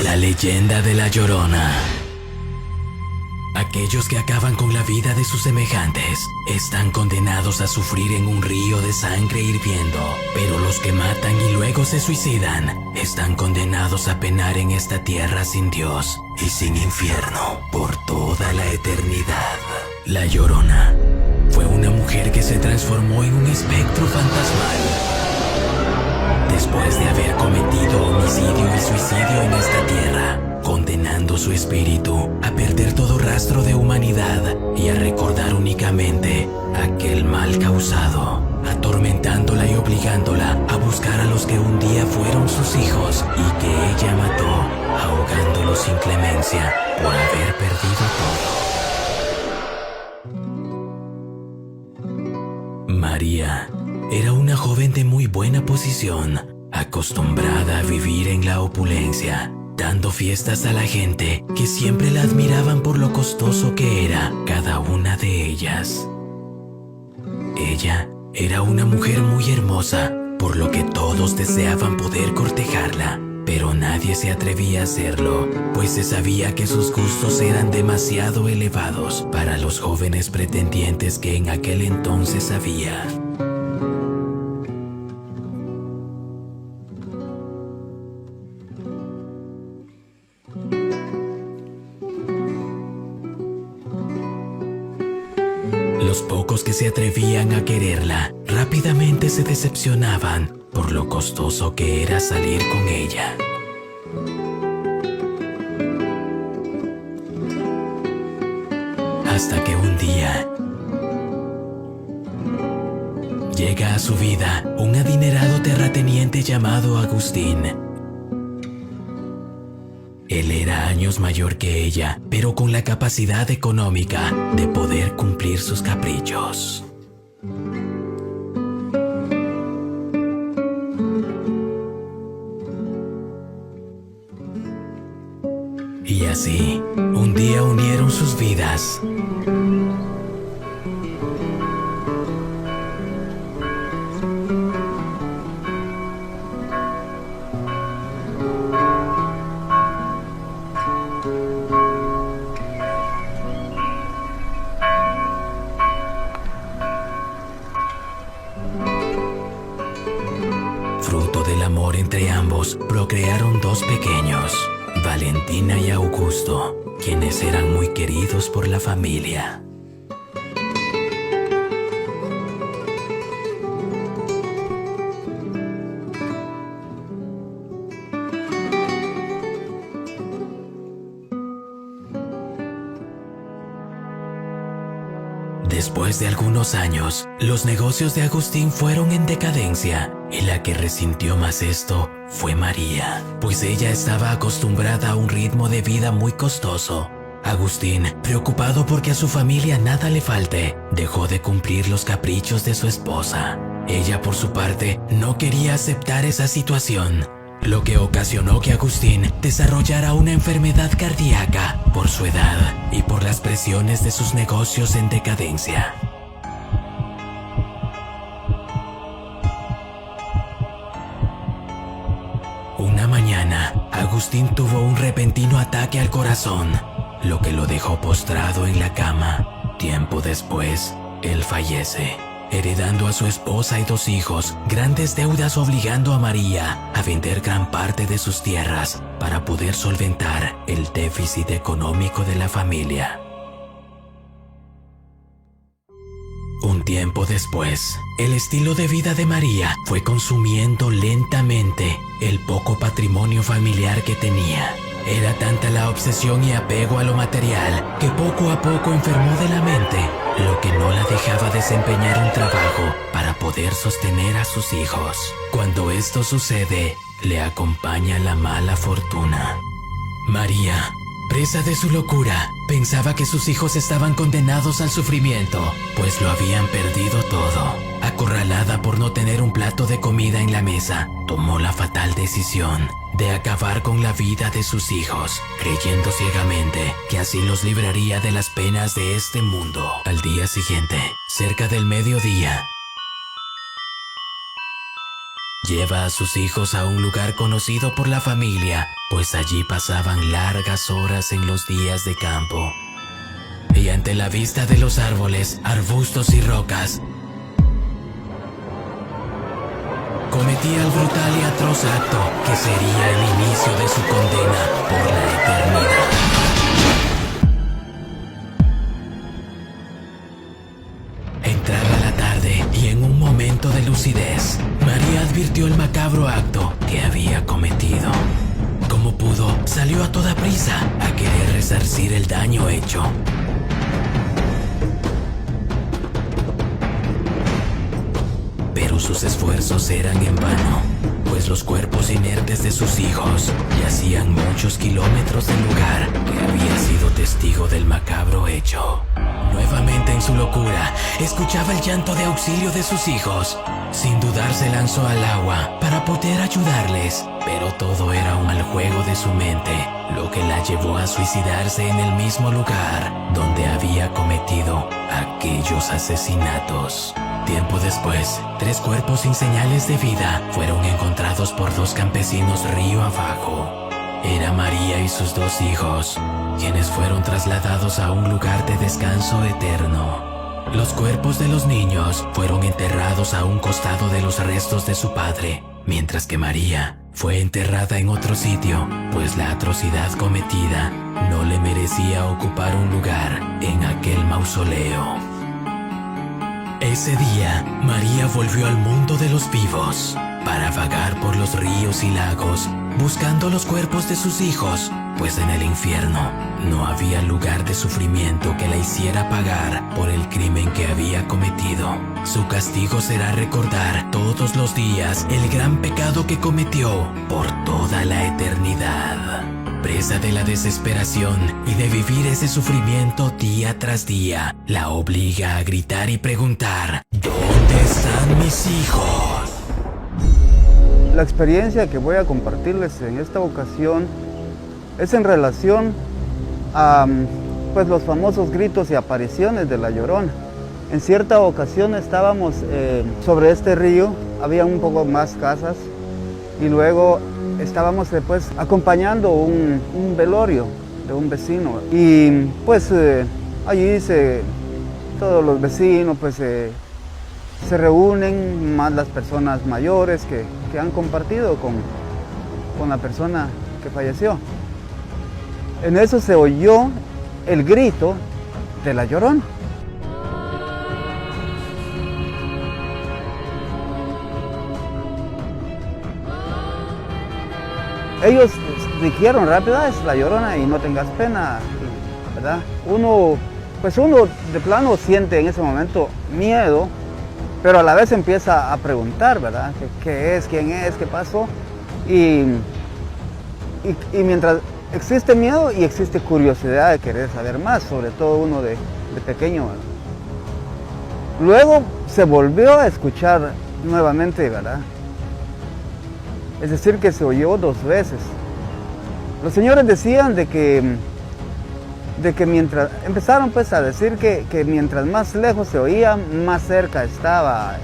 La leyenda de La Llorona. Aquellos que acaban con la vida de sus semejantes están condenados a sufrir en un río de sangre hirviendo, pero los que matan y luego se suicidan están condenados a penar en esta tierra sin Dios y sin infierno por toda la eternidad. La Llorona fue una mujer que se transformó en un espectro fantasmal. Después de haber cometido homicidio y suicidio en esta tierra, condenando su espíritu a perder todo rastro de humanidad y a recordar únicamente aquel mal causado, atormentándola y obligándola a buscar a los que un día fueron sus hijos y que ella mató, ahogándolos sin clemencia por haber perdido todo. María era una joven de muy buena posición, acostumbrada a vivir en la opulencia, dando fiestas a la gente que siempre la admiraban por lo costoso que era cada una de ellas. Ella era una mujer muy hermosa, por lo que todos deseaban poder cortejarla, pero nadie se atrevía a hacerlo, pues se sabía que sus gustos eran demasiado elevados para los jóvenes pretendientes que en aquel entonces había. Los pocos que se atrevían a quererla rápidamente se decepcionaban por lo costoso que era salir con ella. Hasta que un día llega a su vida un adinerado terrateniente llamado Agustín. Él era años mayor que ella, pero con la capacidad económica de poder cumplir sus caprichos. Y así, un día unieron sus vidas. Fruto del amor entre ambos, procrearon dos pequeños, Valentina y Augusto, quienes eran muy queridos por la familia. Después de algunos años, los negocios de Agustín fueron en decadencia y la que resintió más esto fue María, pues ella estaba acostumbrada a un ritmo de vida muy costoso. Agustín, preocupado porque a su familia nada le falte, dejó de cumplir los caprichos de su esposa. Ella, por su parte, no quería aceptar esa situación, lo que ocasionó que Agustín desarrollara una enfermedad cardíaca por su edad y por las presiones de sus negocios en decadencia. Una mañana, Agustín tuvo un repentino ataque al corazón, lo que lo dejó postrado en la cama. Tiempo después, él fallece, heredando a su esposa y dos hijos grandes deudas, obligando a María a vender gran parte de sus tierras para poder solventar el déficit económico de la familia. Un tiempo después, el estilo de vida de María fue consumiendo lentamente el poco patrimonio familiar que tenía. Era tanta la obsesión y apego a lo material que poco a poco enfermó de la mente, lo que no la dejaba desempeñar un trabajo para poder sostener a sus hijos. Cuando esto sucede, le acompaña la mala fortuna. María, presa de su locura, pensaba que sus hijos estaban condenados al sufrimiento, pues lo habían perdido todo. Acorralada por no tener un plato de comida en la mesa, tomó la fatal decisión de acabar con la vida de sus hijos, creyendo ciegamente que así los libraría de las penas de este mundo. Al día siguiente, cerca del mediodía, lleva a sus hijos a un lugar conocido por la familia, pues allí pasaban largas horas en los días de campo. Y ante la vista de los árboles, arbustos y rocas, cometía el brutal y atroz acto que sería el inicio de su condena por la eternidad. Entraba la tarde y en un momento de lucidez, María advirtió el macabro acto que había cometido. Como pudo, salió a toda prisa a querer resarcir el daño hecho. Pero sus esfuerzos eran en vano, pues los cuerpos inertes de sus hijos yacían muchos kilómetros del lugar que había sido testigo del macabro hecho. Nuevamente en su locura, escuchaba el llanto de auxilio de sus hijos. Sin dudar se lanzó al agua para poder ayudarles, pero todo era un mal juego de su mente, lo que la llevó a suicidarse en el mismo lugar donde había cometido aquellos asesinatos. Tiempo después, 3 cuerpos sin señales de vida fueron encontrados por 2 campesinos río abajo. Era María y sus 2 hijos, quienes fueron trasladados a un lugar de descanso eterno. Los cuerpos de los niños fueron enterrados a un costado de los restos de su padre, mientras que María fue enterrada en otro sitio, pues la atrocidad cometida no le merecía ocupar un lugar en aquel mausoleo. Ese día, María volvió al mundo de los vivos para vagar por los ríos y lagos, buscando los cuerpos de sus hijos, pues en el infierno no había lugar de sufrimiento que la hiciera pagar por el crimen que había cometido. Su castigo será recordar todos los días el gran pecado que cometió por toda la eternidad. Presa de la desesperación y de vivir ese sufrimiento día tras día, la obliga a gritar y preguntar: ¿dónde están mis hijos? La experiencia que voy a compartirles en esta ocasión es en relación a pues, los famosos gritos y apariciones de La Llorona. En cierta ocasión estábamos sobre este río, había un poco más casas y luego estábamos después acompañando un velorio de un vecino y pues allí todos los vecinos pues se reúnen, más las personas mayores que han compartido con la persona que falleció. En eso se oyó el grito de La Llorona. Ellos dijeron rápido: es La Llorona y no tengas pena, ¿verdad? Uno de plano siente en ese momento miedo, pero a la vez empieza a preguntar, ¿verdad? ¿Qué es? ¿Quién es? ¿Qué pasó? Y mientras existe miedo y existe curiosidad de querer saber más, sobre todo uno de pequeño, ¿verdad? Luego se volvió a escuchar nuevamente, ¿verdad? Es decir, que se oyó 2 veces. Los señores decían de que mientras empezaron pues a decir que mientras más lejos se oía, más cerca estaba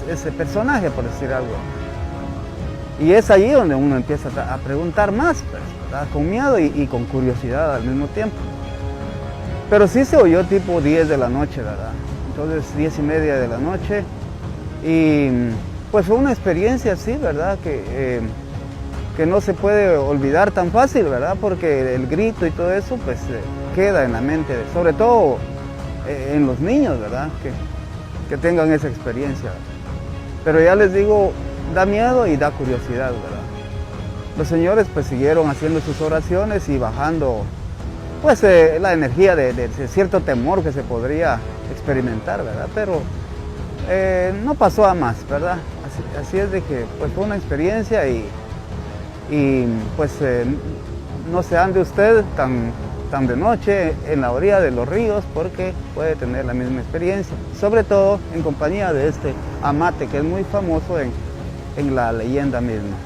ese personaje, por decir algo. Y es allí donde uno empieza a preguntar más, pues, ¿verdad? Con miedo y con curiosidad al mismo tiempo. Pero sí se oyó tipo 10 de la noche, ¿verdad? Entonces 10:30 de la noche. Y pues fue una experiencia así, ¿verdad? Que no se puede olvidar tan fácil, ¿verdad? Porque el grito y todo eso pues queda en la mente, sobre todo en los niños, ¿verdad? Que tengan esa experiencia. Pero ya les digo, da miedo y da curiosidad, ¿verdad? Los señores pues siguieron haciendo sus oraciones y bajando pues la energía de cierto temor que se podría experimentar, ¿verdad? Pero no pasó a más, ¿verdad? Así es de que pues fue una experiencia y pues no se ande usted tan de noche en la orilla de los ríos porque puede tener la misma experiencia, sobre todo en compañía de este amate que es muy famoso en la leyenda misma.